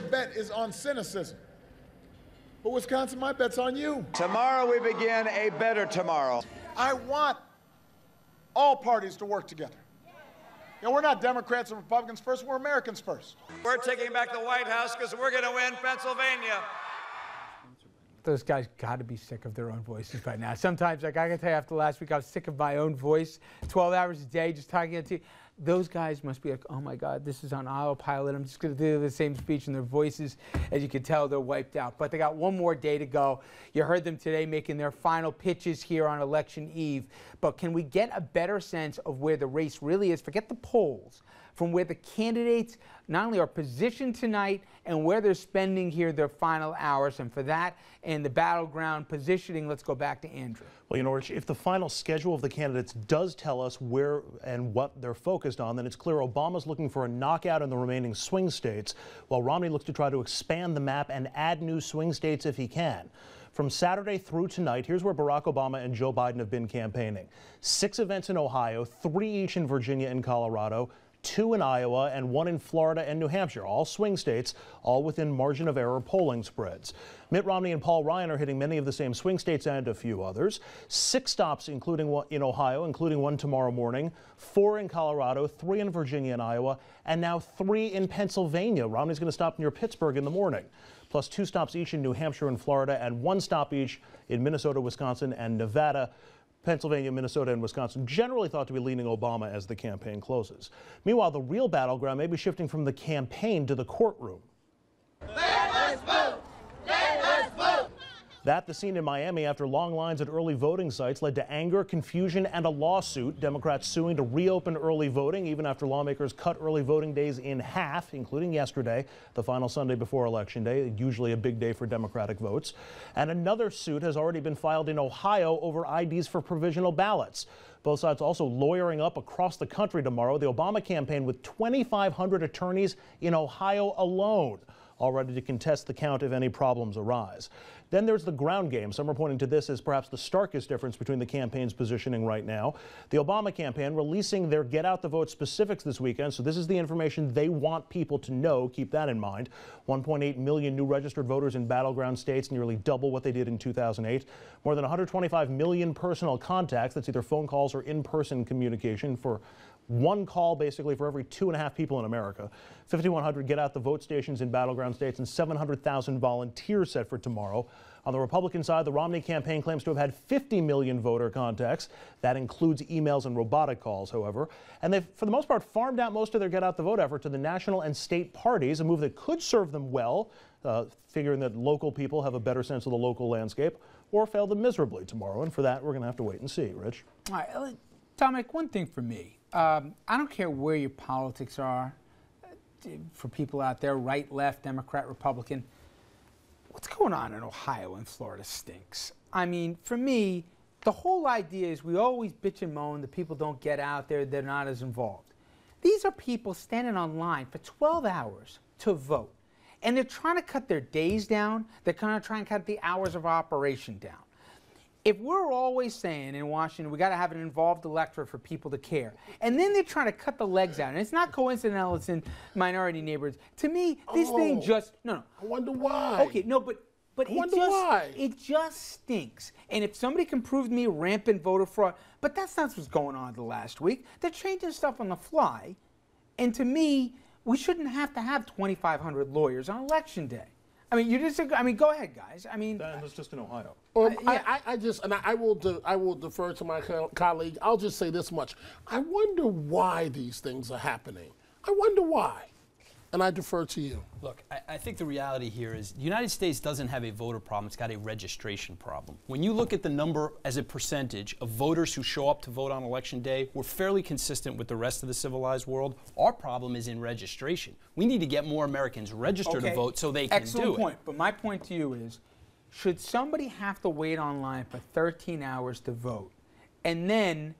bet is on cynicism. But Wisconsin, my bet's on you. Tomorrow we begin a better tomorrow. I want all parties to work together. You know, we're not Democrats and Republicans first, we're Americans first. We're taking back the White House because we're going to win Pennsylvania. Those guys got to be sick of their own voices by now. Sometimes, like I can tell you after last week, I was sick of my own voice, 12 hours a day just talking to you. Those guys must be like, oh my God, this is on autopilot. I'm just going to do the same speech, and their voices, as you can tell, they're wiped out. But they got one more day to go. You heard them today making their final pitches here on election eve. But can we get a better sense of where the race really is? Forget the polls. From where the candidates not only are positioned tonight and where they're spending here their final hours. And for that and the battleground positioning, let's go back to Andrew. Well, you know, Rich, if the final schedule of the candidates does tell us where and what they're focused on, then it's clear Obama's looking for a knockout in the remaining swing states, while Romney looks to try to expand the map and add new swing states if he can. From Saturday through tonight, here's where Barack Obama and Joe Biden have been campaigning. 6 events in Ohio, 3 each in Virginia and Colorado, 2 in Iowa, and 1 in Florida and New Hampshire, all swing states, all within margin of error polling spreads. Mitt Romney and Paul Ryan are hitting many of the same swing states and a few others. 6 stops, including 1 in Ohio, including 1 tomorrow morning, 4 in Colorado, 3 in Virginia and Iowa, and now 3 in Pennsylvania. Romney's going to stop near Pittsburgh in the morning, plus 2 stops each in New Hampshire and Florida, and 1 stop each in Minnesota, Wisconsin, and Nevada. Pennsylvania, Minnesota, and Wisconsin generally thought to be leaning Obama as the campaign closes. Meanwhile, the real battleground may be shifting from the campaign to the courtroom. Let us vote! Let us vote! That, the scene in Miami after long lines at early voting sites led to anger, confusion, and a lawsuit. Democrats suing to reopen early voting, even after lawmakers cut early voting days in half, including yesterday, the final Sunday before Election Day, usually a big day for Democratic votes. And another suit has already been filed in Ohio over IDs for provisional ballots. Both sides also lawyering up across the country tomorrow. The Obama campaign with 2,500 attorneys in Ohio alone, all ready to contest the count if any problems arise. Then there's the ground game. Some are pointing to this as perhaps the starkest difference between the campaign's positioning right now. The Obama campaign releasing their get out the vote specifics this weekend, so this is the information they want people to know. Keep that in mind. 1.8 million new registered voters in battleground states, nearly double what they did in 2008. More than 125 million personal contacts, that's either phone calls or in-person communication, for 1 call basically for every 2.5 people in America. 5,100 get out the vote stations in battleground states, and 700,000 volunteers set for tomorrow. On the Republican side, the Romney campaign claims to have had 50 million voter contacts. That includes emails and robotic calls, however. And they've, for the most part, farmed out most of their get out the vote effort to the national and state parties, a move that could serve them well, figuring that local people have a better sense of the local landscape, or fail them miserably tomorrow. And for that, we're going to have to wait and see. Rich? All right, Dominic, one thing for me. I don't care where your politics are, for people out there, right, left, Democrat, Republican. What's going on in Ohio and Florida stinks. I mean, for me, the whole idea is we always bitch and moan that people don't get out there, they're not as involved. These are people standing on line for 12 hours to vote. And they're trying to cut their days down. They're kind of trying to cut the hours of operation down. If we're always saying in Washington, we got to have an involved electorate for people to care, and then they're trying to cut the legs out, and it's not coincidental it's in minority neighborhoods. To me, this thing just, no. I wonder why. Okay, no, but it just stinks. And if somebody can prove to me rampant voter fraud, but that's not what's going on the last week. They're changing stuff on the fly, and to me, we shouldn't have to have 2,500 lawyers on Election Day. I mean, you disagree? I mean, go ahead, guys. I mean, that was just in Ohio. Yeah. I will defer to my colleague. I'll just say this much. I wonder why these things are happening. I wonder why. And I defer to you. Look, I think the reality here is the United States doesn't have a voter problem. It's got a registration problem. When you look at the number as a percentage of voters who show up to vote on Election Day, we're fairly consistent with the rest of the civilized world. Our problem is in registration. We need to get more Americans registered to vote so they can do it. Excellent point. But my point to you is, should somebody have to wait online for 13 hours to vote, and then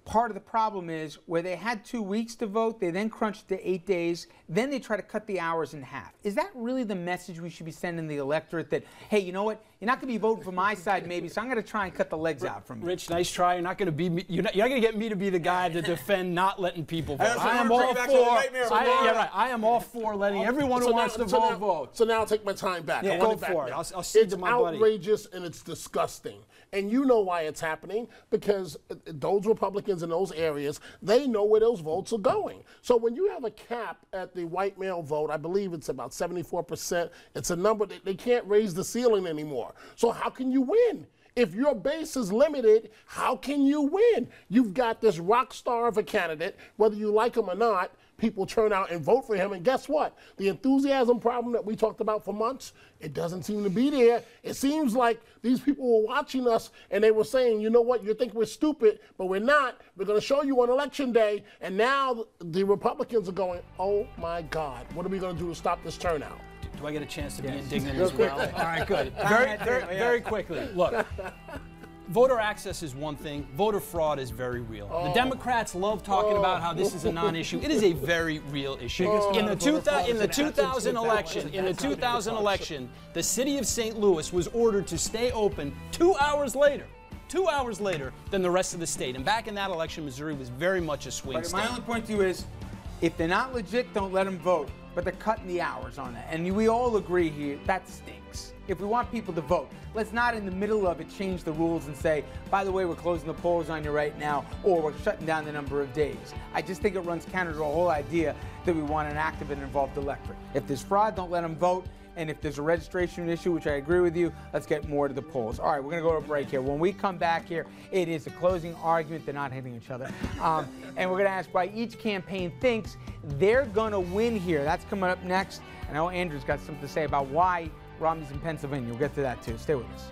part of the problem is where they had 2 weeks to vote, they then crunched to 8 days, then they try to cut the hours in half. Is that really the message we should be sending the electorate, that, hey, you know what, You're not going to be voting for my side, maybe, so I'm going to try and cut the legs out from you. Rich, nice try. You're not going to be me, you're not going to get me to be the guy to defend not letting people vote. I am all for. I am all for letting everyone who wants to vote. So now I'll take my time back. Yeah, go for it. I'll cede to my buddy. It's outrageous and it's disgusting. And you know why it's happening, because those Republicans in those areas, they know where those votes are going. So when you have a cap at the white male vote, I believe it's about 74%. It's a number that they can't raise the ceiling anymore. So how can you win? If your base is limited, how can you win? You've got this rock star of a candidate, whether you like him or not, people turn out and vote for him, and guess what? The enthusiasm problem that we talked about for months, it doesn't seem to be there. It seems like these people were watching us and they were saying, you know what, you think we're stupid, but we're not. We're going to show you on election day. And now the Republicans are going, oh my God, what are we going to do to stop this turnout? Do I get a chance to be indignant as well? All right, good. Very quickly. Look, voter access is one thing. Voter fraud is very real. The Democrats love talking about how this is a non-issue. It is a very real issue. In the 2000 election, the city of St. Louis was ordered to stay open 2 hours later than the rest of the state. And back in that election, Missouri was very much a swing state. My only point to you is, if they're not legit, don't let them vote. But they're cutting the hours on that. And we all agree here, that stinks. If we want people to vote, let's not in the middle of it change the rules and say, by the way, we're closing the polls on you right now, or we're shutting down the number of days. I just think it runs counter to the whole idea that we want an active and involved electorate. If there's fraud, don't let them vote. And if there's a registration issue, which I agree with you, let's get more to the polls. All right, we're going to go to a break here. When we come back here, it is a closing argument. They're not hitting each other. And we're going to ask why each campaign thinks they're going to win here. That's coming up next. I know Andrew's got something to say about why Romney's in Pennsylvania. We'll get to that, too. Stay with us.